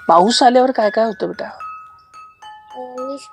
पाऊस आल्यावर काय काय होतं बेटा? वीज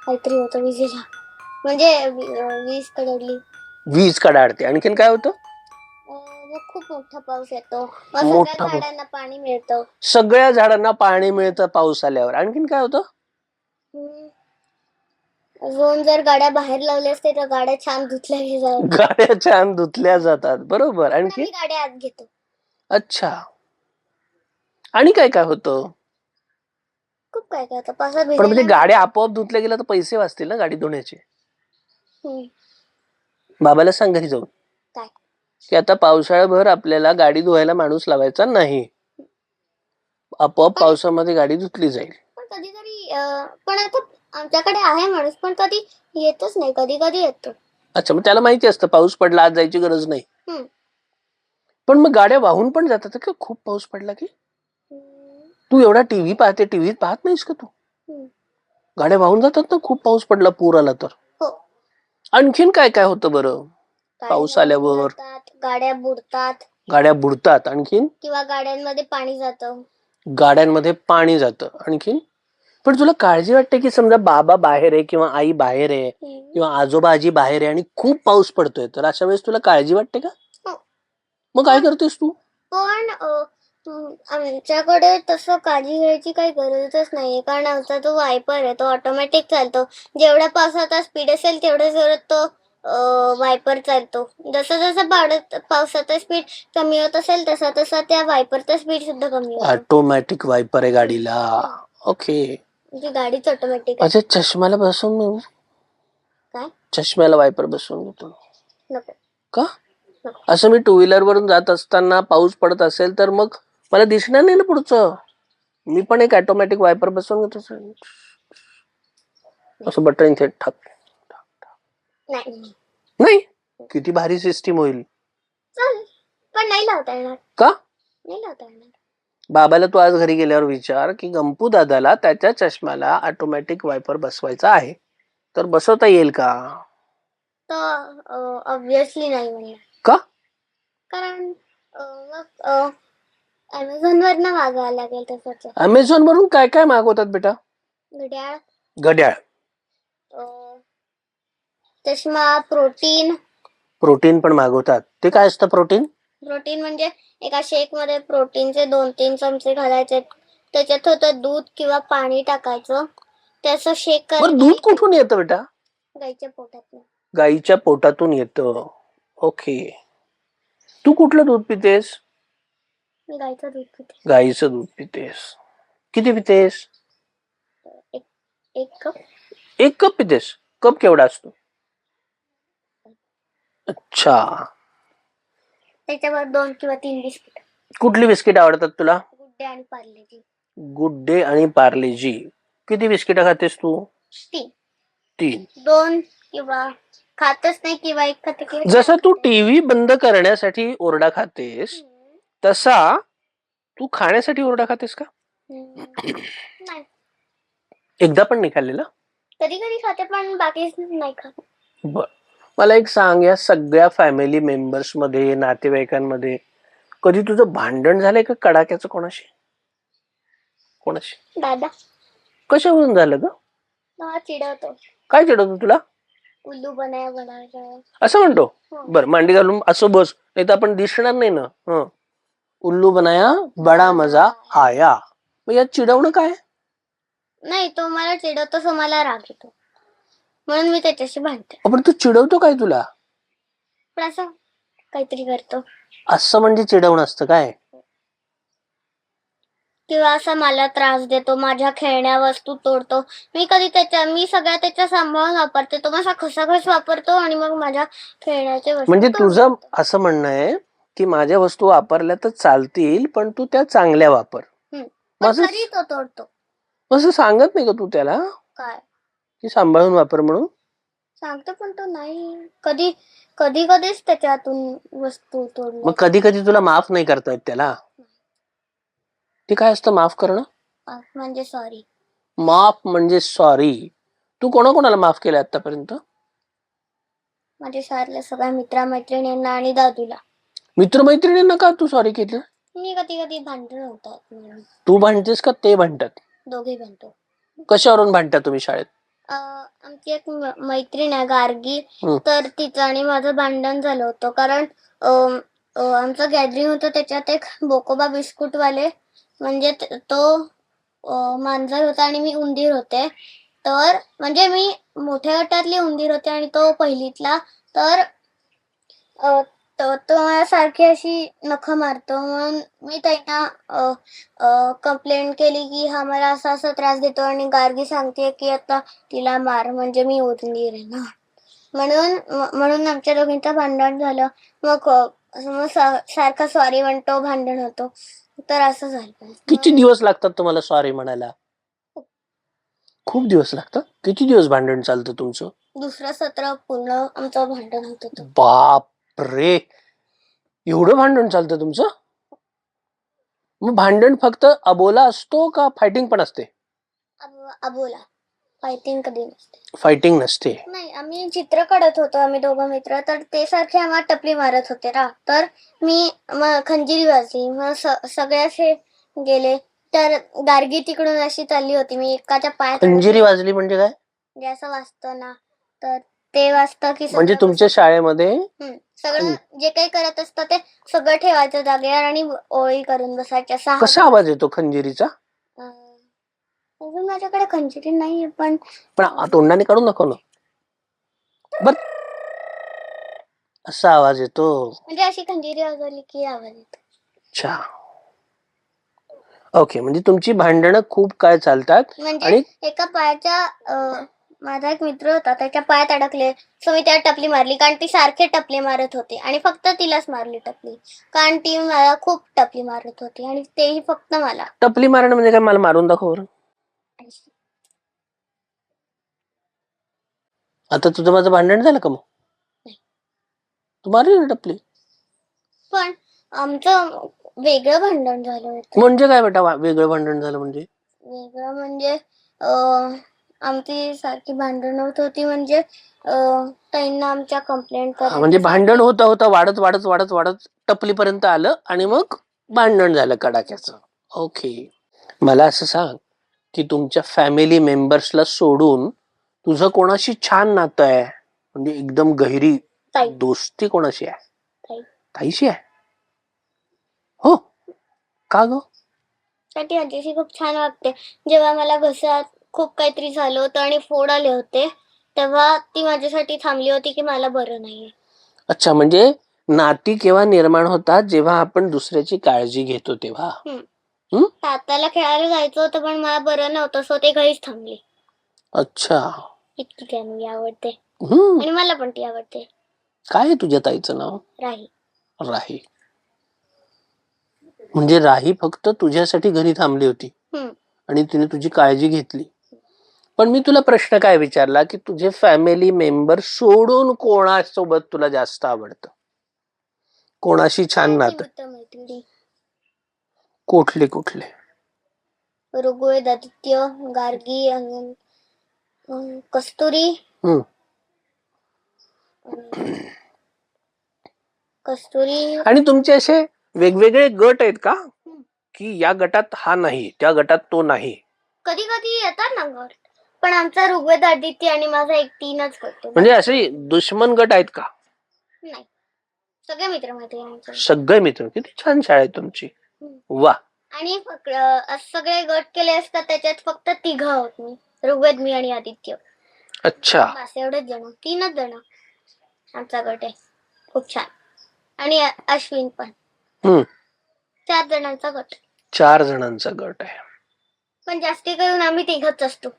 काहीतरी होतं विजेला, म्हणजे वीज कडकली. वीज कडाडते. आणखीन काय होतं? मग खूप मोठा पाऊस येतो, मग सगळ्या झाडांना पाणी मिळतं. सगळ्या झाडांना पाणी मिळतं पाऊस आल्यावर. आणखीन काय होतं? अजून जर गाड्या बाहेर लावल्या असते तर गाड्या छान धुतल्या जातात. गाड्या छान धुतल्या जातात. बरोबर. आणखी गाड्या आत घेतो. अच्छा. आणि काय काय होतं? खूप काय काय होतं. पावसात पण म्हणजे गाड्या आपोआप धुतल्या गेल्या तर पैसे वाचतील ना गाडी धुण्याचे. बाबाला सांग घरी जाऊन काय की आता पावसाळ्याभर आपल्याला गाडी धुवायला माणूस लावायचा नाही, आपोआप पावसामध्ये गाडी धुतली जाईल. पण कधीतरी पण आता आमच्याकडे आहे माणूस, पण कधी येतच नाही, कधी कधी येतो. अच्छा, मग त्याला माहिती असतं पाऊस पडला आज जायची गरज नाही. पण मग गाड्या वाहून पण जातात का खूप पाऊस पडला की? तू एवढा टीव्ही पाहते, टीव्हीत पाहत नाहीस का तू? गाड्या वाहून जातात ना खूप पाऊस पडला, पूर आला तर. आणखीन काय काय होतं बरं पाऊस आल्यावर? गाड्या बुडतात. गाड्या बुडतात. आणखीन? किंवा गाड्यांमध्ये पाणी जातं. गाड्यांमध्ये पाणी जातं. आणखीन? पण तुला काळजी वाटते की समजा बाबा बाहेर आहे किंवा आई बाहेर आहे किंवा आजोबा आजी बाहेर आहे आणि खूप पाऊस पडतोय, तर अशा वेळेस तुला काळजी वाटते का? मग काय करतेस तू? पण आमच्याकडे तसं काळजी घ्यायची काही गरजच नाहीये, कारण आमचा तो वायपर आहे, तो ऑटोमॅटिक चालतो. जेवढ्या पावसाचा स्पीड असेल तेवढ्या जोरात तो वायपर चालतो. जसं जसं पावसाचा स्पीड कमी होत असेल तसा तसा त्या वायपरचा स्पीड सुद्धा कमी होतो. ऑटोमॅटिक वायपर आहे गाडीला. ओके. म्हणजे गाडीच ऑटोमॅटिक. अच्छा, चष्म्याला बसवून काय? चष्म्याला वायपर बसवून घेतो. नको. का? असं मी टू व्हीलर वरून जात असताना पाऊस पडत असेल तर मग मला दिसणार नाही ना पुढचं. मी पण एक ऑटोमॅटिक वायपर बसवून घेतो. असं बटन थेट ठक. नाही. किती भारी सिस्टीम होईल. पण नाही लावता येणार. का? नाही लावता येणार. बाबाला तू आज घरी गेल्यावर विचार की गंपू दादाला त्याच्या चष्म्याला ऑटोमॅटिक वायपर बसवायचा आहे, तर बसवता येईल का? तर ऑब्विसली नाही म्हणणार. का? कारण मग अमेझॉन वरनं मागवायला लागेल. तसंच अमेझॉन वरून काय काय मागवतात बेटा? घड्याळ. घड्याळ. चष्मा. प्रोटीन पण मागवतात. ते काय असतं प्रोटीन? प्रोटीन म्हणजे एका शेक मध्ये प्रोटीनचे 2-3 चमचे घालायचे, त्याच्यात होतं दूध किंवा पाणी टाकायचं, त्याचं शेक करायचं. दूध कुठून येतं बेटा? गाईच्या पोटातून. गाईच्या पोटातून येतं. ओके. तू कुठलं दूध पितेस? मी गाईचं दूध पिते. गाईचं दूध पितेस. किती पितेस? एक कप. 1 कप पितेस? कप केवढा असतो? अच्छा. त्याच्यावर 2 किंवा 3 बिस्किट. कुठली बिस्किट आवडतात तुला? गुड डे आणि पार्लेजी. गुड डे आणि पार्लेजी. किती बिस्किट खातेस तू? 3. 2 किंवा खातच नाही किंवा 1 खाते किंवा. जसं तू टीव्ही बंद करण्यासाठी ओरडा खातेस तसा तू खाण्यासाठी ओरडा खातेस का? नाही. एकदा पण नाही खाल्लेला? कधी कधी खाते, पण बाकी नाही खात. बर. मला एक सांग, या सगळ्या फॅमिली मेंबर्स मध्ये, नातेवाईकांमध्ये कधी तुझं भांडण झालंय का कडाक्याचं कोणाशी? दादा. कशावरून झालं ग? हा चिडवतो. काय चिडवतो तुला? उल्लू बनाया बनाया. असं म्हणतो? हो. बर, मांडी घालून असं बस, नाही तर आपण दिसणार नाही ना. उल्लू बनाया बडा मजा आया. मग यात चिडवणं काय? नाही, तो मला चिडवतो, सो मला राग येतो, म्हणून मी त्याच्याशी भांडते. पण तू चिडवतो काय तुला? पण असं काहीतरी करतो. असं म्हणजे चिडवणं असतं काय? किंवा असं मला त्रास देतो, माझ्या खेळण्या वस्तू तोडतो. मी सगळ्या त्याच्या सांभाळून वापरते, तो माझा खसाखस वापरतो आणि मग माझ्या खेळण्याचे वस्तू म्हणजे तोडून तुझं टाकतो. असं म्हणणं आहे की माझ्या वस्तू वापरल्या तर चालतील, पण तू त्या चांगल्या वापर. पण तरी तो तोडतो. असं सांगत नाही का तू त्याला काय की सांभाळून वापर म्हणून? सांगतो, पण तो नाही. कधीच त्याच्यातून वस्तू मग तोडल्या. कधी कधी तुला माफ नाही करता येत त्याला? ते काय असतं माफ करणं? म्हणजे सॉरी. माफ म्हणजे सॉरी. तू कोणाकोणाला माफ केलं आतापर्यंत? माझ्या शाळेतल्या सगळ्या मित्रमैत्रिणींना आणि दादूला. मित्रमैत्रिणींना का तू सॉरी केलं? मी कधी भांडण होतात म्हणून. तू भांडतेस का ते भांडतात? दोघे भांडतो. कशावरून भांडता तुम्ही शाळेत? आमची एक मैत्रीण आहे गार्गी, तर तिचं आणि माझं भांडण झालं होतं, कारण आमचं गॅदरिंग होतं, त्याच्यात एक बोकोबा बिस्कुटवाले, म्हणजे तो मांजर होता आणि मी उंदीर होते. तर म्हणजे मी मोठ्या गटातली उंदीर होते आणि तो पहिलीतला. तर तो माझ्यासारखी अशी नखं मारतो, म्हणून मी त्यांना कंप्लेंट केली की हा मला असा असा त्रास देतो, आणि गार्गी सांगते की आता तिला मार, म्हणजे मी उंदीर आहे ना. म्हणून आमच्या दोघींचं भांडण झालं. मग सारखा सॉरी म्हणतो, भांडण होतो. तर असं झालं. किती दिवस लागतात तुम्हाला सॉरी म्हणायला? खूप दिवस लागतात. किती दिवस भांडण चालतं तुमचं? दुसरं सत्र पूर्ण आमचं भांडण होत होतं. बाप रे, एवढं भांडण चालतं तुमचं? मग भांडण फक्त अबोला असतो का फायटिंग पण असते? अबोला. फायटिंग कधी नसते. फायटिंग नसते? नाही, आम्ही चित्र काढत होतो, आम्ही दोघं मित्र. तर ते सारखे आम्हाला टपली मारत होते ना, तर मी खंजिरी वाजली, मग सगळे असे गेले. तर गार्गी तिकडून अशी चालली होती, मी एकाच्या पायात. खंजिरी वाजली म्हणजे काय? म्हणजे असं वाजतं ना, तर ते वाजतं की म्हणजे तुमच्या शाळेमध्ये सगळं जे काही करत असतं ते सगळं ठेवायचं जागेवर आणि ओळी करून बसायच्या. कसा आवाज येतो खंजिरीचा? अजून माझ्याकडे खंजिरी नाही, पण तोंडाने काढू नको ना. बर, असा आवाज येतो. म्हणजे अशी खंजिरी वाजवली की आवाज येतो. अच्छा, ओके. म्हणजे तुमची भांडणं खूप काय चालतात. म्हणजे एका पायाच्या माझा एक मित्र होता, त्याच्या पायात अडकले, सो मी त्याला टपली मारली, कारण ती सारखे टपले मारत होते, आणि फक्त तिलाच मारली टपली, कारण ती मला खूप टपली मारत होती, आणि तेही फक्त मला. टपली मारणं म्हणजे काय? मला मारून दाखव बरं. आता तुझं माझं भांडण झालं का? मग तू मारली ना टपली. पण आमचं वेगळं भांडण झालं होतं. म्हणजे काय बेटा वेगळं भांडण झालं? म्हणजे वेगळं म्हणजे आमची सारखी भांडण होत होती, म्हणजे त्यांना आमच्या कंप्लेंट करायची. म्हणजे भांडण होता होता वाढत वाढत वाढत वाढत टपलीपर्यंत आलं आणि मग भांडण झालं कडाक्याचं. ओके. मला असं सांग की तुमच्या फॅमिली मेंबर्सला सोडून तुझं कोणाशी छान नातं आहे? म्हणजे एकदम गहिरी दोस्ती कोणाशी आहे? ताईशी आहे? हो का ग? ती आजीशी खूप छान वाटते. जेव्हा मला घशात खूप काहीतरी झालं होतं आणि फोड आले होते, तेव्हा ती माझ्यासाठी थांबली होती की मला बरं नाहीये. अच्छा, म्हणजे नाती केव्हा निर्माण होतात? जेव्हा आपण दुसऱ्याची काळजी घेतो तेव्हा. तात्याला खेळायला जायचं होतं, पण मला बरं नव्हतं, सो ते घरीच थांबले. अच्छा, इतकी फॅमिली आवडते आणि मला पण ती आवडते. काय आहे तुझ्या ताईचं नाव? राही. राही. म्हणजे राही फक्त तुझ्यासाठी घरी थांबली होती आणि तिने तुझी काळजी घेतली. पण मी तुला प्रश्न काय विचारला की तुझे फॅमिली मेंबर सोडून कोणासोबत तुला जास्त आवडतं? कोणाशी छान नातं? कुठले कुठले? ऋग्वेद, आदित्य, गार्गी, कस्तुरी. कस्तुरी. आणि तुमचे असे वेगवेगळे गट आहेत का की या गटात हा नाही, त्या गटात तो नाही? कधी कधी येतात ना गट. पण आमचा ऋग्वेद, आदित्य आणि माझा एक 3च करतो. म्हणजे असे दुश्मन गट आहेत का? नाही, सगळे मित्र मैत्रिणी. सगळे मित्र. किती छान शाळा आहे तुमची. वा. आणि सगळे गट केले असतात, त्याच्यात फक्त 3 आहोत मी, ऋग्वेद, मी आणि आदित्य. अच्छा. बस एवढेच जण, 3च जण आमचा गट आहे. खूप छान. आणि अश्विन पण. 4 जणांचा गट. 4 जणांचा गट आहे. पण जास्ती करून आम्ही 3च असतो.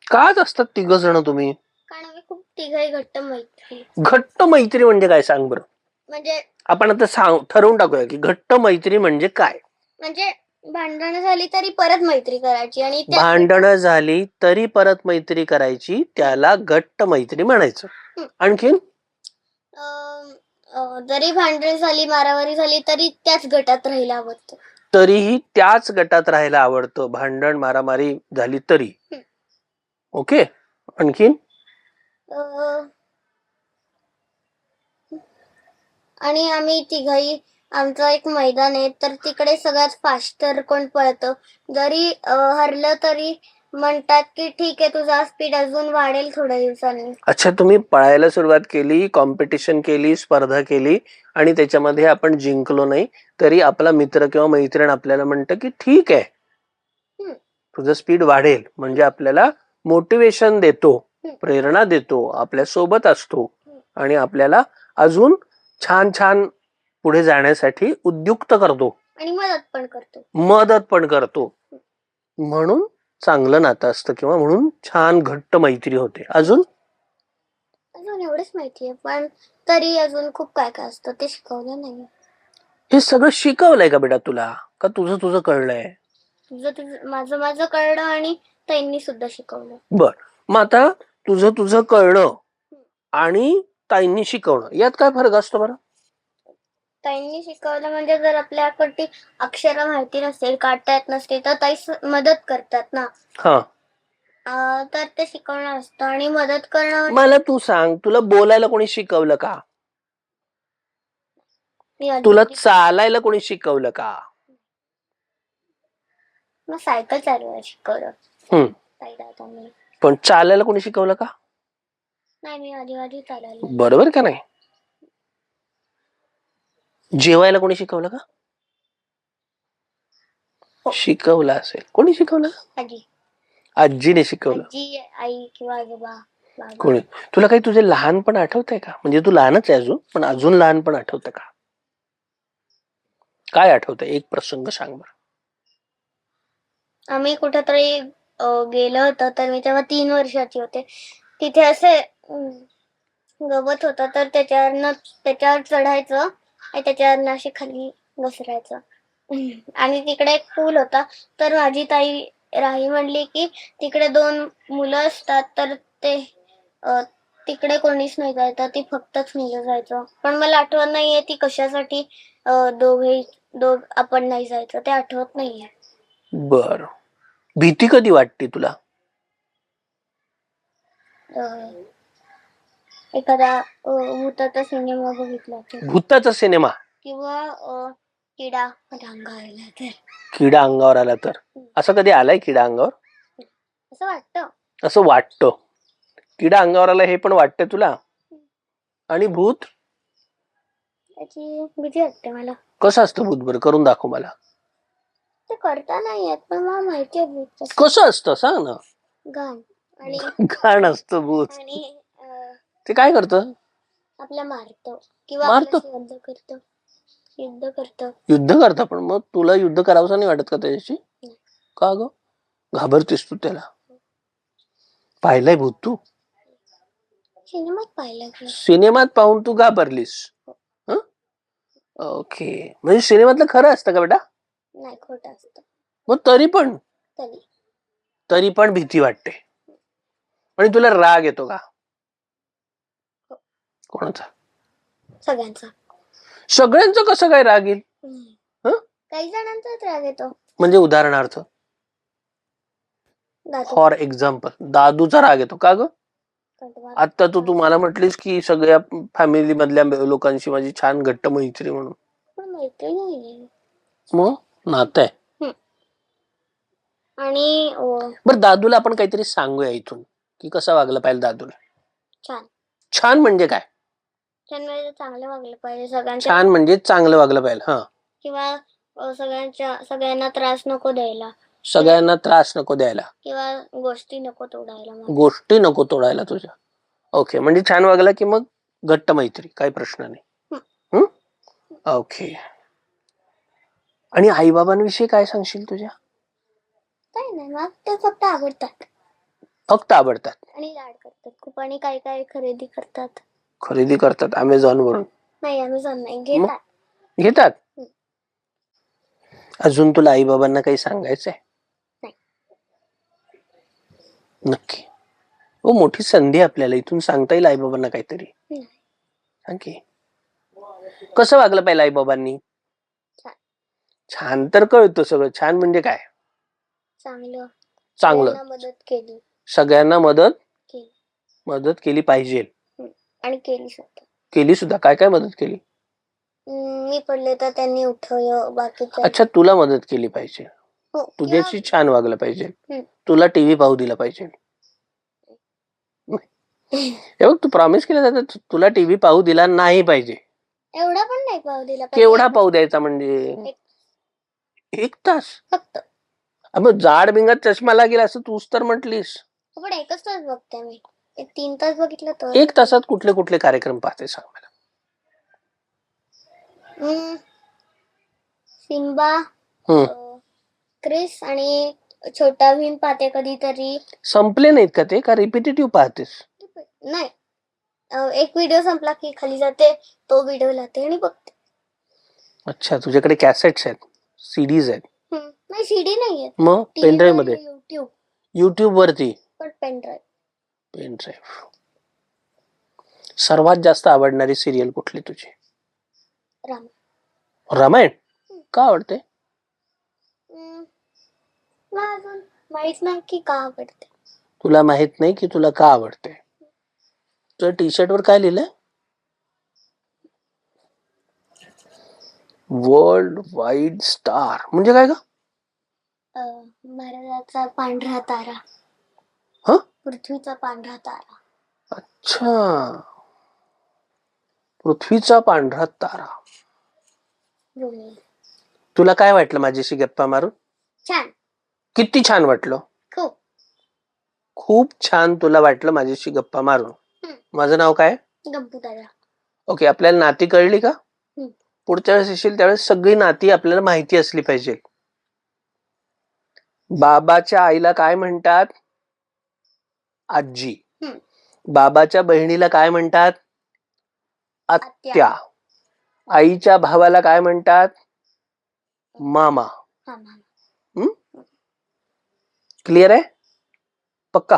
काच असतात 3 जण तुम्ही? कारण आम्ही खूप 3घही घट्ट मैत्री. घट्ट मैत्री म्हणजे काय सांग बरं? म्हणजे आपण आता ठरवून टाकूया की घट्ट मैत्री म्हणजे काय. म्हणजे भांडणं झाली तरी परत मैत्री करायची. आणि भांडणं झाली तरी परत मैत्री करायची, त्याला घट्ट मैत्री म्हणायचं. आणखीन जरी भांडण झाली, मारामारी झाली तरी त्याच गटात राहायला आवडतं. तरीही त्याच गटात राहायला आवडतं, भांडण मारामारी झाली तरी. ओके. आणखीन आणि आम्ही 3घही, आमचं एक मैदान आहे, तर तिकडे सगळ्यात फास्टर कोण पळतं. जरी हरलं तरी म्हणतात की ठीक आहे, तुझा स्पीड अजून वाढेल थोड्या दिवसांनी. अच्छा, तुम्ही पळायला सुरुवात केली, कॉम्पिटिशन केली, स्पर्धा केली आणि त्याच्यामध्ये आपण जिंकलो नाही तरी आपला मित्र किंवा मैत्रीण आपल्याला म्हणतं की ठीक आहे, तुझं स्पीड वाढेल. म्हणजे आपल्याला मोटिवेशन देतो, प्रेरणा देतो, आपल्या सोबत असतो आणि आपल्याला अजून छान छान पुढे जाण्यासाठी उद्युक्त करतो आणि मदत पण करतो. म्हणून चांगलं नातं असतं किंवा म्हणून छान घट्ट मैत्री होते. अजून एवढंच माहिती आहे, पण तरी अजून खूप काय काय असतं ते शिकवलं नाही. हे सगळं शिकवलंय का बेटा तुला, का तुझं तुझं कळलंय? माझं कळलं आणि ताईंनी सुद्धा शिकवलं. बर, मग आता तुझं तुझं कळलं आणि ताईंनी शिकवणं यात काय फरक असतो बरं? ताईंनी शिकवलं म्हणजे जर आपल्याकडे अक्षर माहिती नसेल, काढता येत नसते, तर ताई मदत करतात ना. तर ते शिकवणं असतं. आणि मदत करणं. मला तू सांग, तुला बोलायला कोणी शिकवलं का? तुला चालायला कोणी शिकवलं का? मग सायकल चालवायला शिकवलं. पण चालायला कोणी शिकवलं का? नाही, मी आधी चालायला. बरोबर का नाही? जेवायला कोणी शिकवलं का? शिकवलं असेल. कोणी शिकवलं? आजीने शिकवलं. आई किंवा आजोबा. कोणी? तुला काही तुझे लहानपण आठवतंय का? म्हणजे तू लहानच आहे अजून, पण अजून लहानपण आठवतं का? काय आठवतंय? एक प्रसंग सांग बरं. आम्ही कुठेतरी गेलो होतो, तर मी तेव्हा 3 वर्षाची होते. तिथे असे गवत होतं, तर त्याच्यावर चढायचं आणि त्याच्यावर असे खाली घसरायचं. आणि तिकडे एक पूल होता, तर माझी ताई राही म्हणली की तिकडे 2 मुलं असतात, तर ते तिकडे कोणीच नाही जायचं, ती फक्तच मुलं जायचं. पण मला आठवत नाहीये ती कशासाठी आपण नाही जायचं, ते आठवत नाहीये. बर, भीती कधी वाटते तुला? एखादा भूताचा सिनेमा बघितला तर. भूताचा सिनेमा किंवा किडा अंगावर आला तर. किडा अंगावर आला तर? असं कधी आलाय किडा अंगावर? असं वाटतं. किडा अंगावर आला हे पण वाटतं तुला? आणि भूत? त्याची भीती वाटते मला. कसं असतं भूत बरं? करून दाखव मला. ते करता नाही येत, पण मला माहिती आहे भूत कसं असतं, सांग ना. घाण असतं भूत. आणि ते काय करतं? आपल्या मारतो किंवा युद्ध करतं. पण मग तुला युद्ध करावंसं नाही वाटत का त्याच्याशी? का ग, घाबरतेस तू त्याला? पाहिलंय भूत तू? सिनेमात पाहून तू घाबरलीस? ओके, म्हणजे सिनेमातलं खरं असतं का बेटा? नाही, खोटं असतं. मग तरी पण भीती वाटते. आणि तुला राग येतो का? कोणाचा? सगळ्यांचा कसं काय राग येईल? काही जणांचाच राग येतो. म्हणजे उदाहरणार्थ, फॉर एक्झाम्पल, दादूचा राग येतो का ग? आता तू मला म्हटलीस की सगळ्या फॅमिली मधल्या लोकांशी माझी छान घट्ट मैत्री म्हणून. मग नातं आहे. आणि बरं, दादूला आपण काहीतरी सांगूया इथून की कसं वागलं पाहिजे दादूला. छान छान म्हणजे काय? छान म्हणजे चांगलं वागलं पाहिजे सगळ्यांच्या, छान म्हणजे चांगलं वागलं पाहिजे. हा, किंवा सगळ्यांना त्रास नको द्यायला, सगळ्यांना त्रास नको द्यायला, किंवा गोष्टी नको तोडायला. गोष्टी नको तोडायला तुझ्या. ओके, म्हणजे छान वागला की मग घट्ट मैत्री, काही प्रश्न नाही. ओके. आणि आई बाबांविषयी काय सांगशील तुझ्या? काही नाही, मग ते फक्त आवडतात, फक्त आवडतात आणि लाड करतात खूप, आणि काय काय खरेदी करतात. खरेदी करतात अमेझॉन वरून? नाही, अमेझॉन नाही, घेतात. घेतात. अजून तुला आई बाबांना काही सांगायचंय? नाही. नक्की? हो, मोठी संधी आपल्याला, इथून सांगता येईल आई बाबांना काहीतरी. सांग की. कसं वागलं पाहिजे आई बाबांनी? छान तर कळतं सगळं. छान म्हणजे काय? चांगलं, चांगलं, मदत केली, सगळ्यांना मदत केली पाहिजे. आणि केली सुद्धा. काय काय मदत केली? मी पडले तर त्यांनी उठवलं, बाकीच्या. अच्छा, तुला मदत केली पाहिजे, हो, तुझ्याशी छान वागलं पाहिजे, तुला टीव्ही पाहू दिला पाहिजे. हे बघ, तू प्रॉमिस केलं जातं तुला टीव्ही पाहू दिला नाही पाहिजे. एवढा पण नाही पाहू दिला पाहिजे. केवढा पाहू द्यायचा म्हणजे? 1 तास फक्त. मग जाड बिंगात चष्मा लागेल असं तूच तर म्हटलीस. पण 1च तास बघते मी, 3 तास बघितलं तर. 1 तासात कुठले कुठले कार्यक्रम पाहते सांग मला. सिम्बा, क्रिस आणि छोटा भीम पाहते कधीतरी. संपले नाहीत का ते, का रिपिटेटिव्ह पाहतेस? नाही, एक व्हिडिओ संपला की खाली जाते, तो व्हिडिओ लावते आणि बघते. अच्छा, तुझ्याकडे कॅसेट्स आहेत, सीडीज आहेत? नाही, सीडी नाहीये. मग पेनड्राईव्ह मध्ये? युट्यूब वरती? पण पेनड्राईव्ह. सर्वात जास्त आवडणारी सिरियल कुठली तुझी? रामायण. का आवडते? माहित नाही की का आवडते. तुला माहित नाही की तुला का आवडते? तुझ्या टी शर्ट वर काय लिहिलंय? वर्ल्ड वाईड स्टार म्हणजे काय ग? भारताचा पांढरा तारा. पृथ्वीचा पांढरा तारा. अच्छा, पृथ्वीचा पांढरा तारा. तुला काय वाटलं माझ्याशी गप्पा मारून? छान. किती छान वाटलं? खूप छान तुला वाटलं माझ्याशी गप्पा मारून. माझं नाव काय? गप्पू दादा. ओके, आपल्याला नाती कळली का? पुढच्या वेळेस येशील त्यावेळेस सगळी नाती आपल्याला माहिती असली पाहिजे. बाबाच्या आईला काय म्हणतात? आजी. बाबाच्या बहिणीला काय म्हणतात? आत्या. आईच्या भावाला काय म्हणतात? मामा. क्लिअर आहे? पक्का?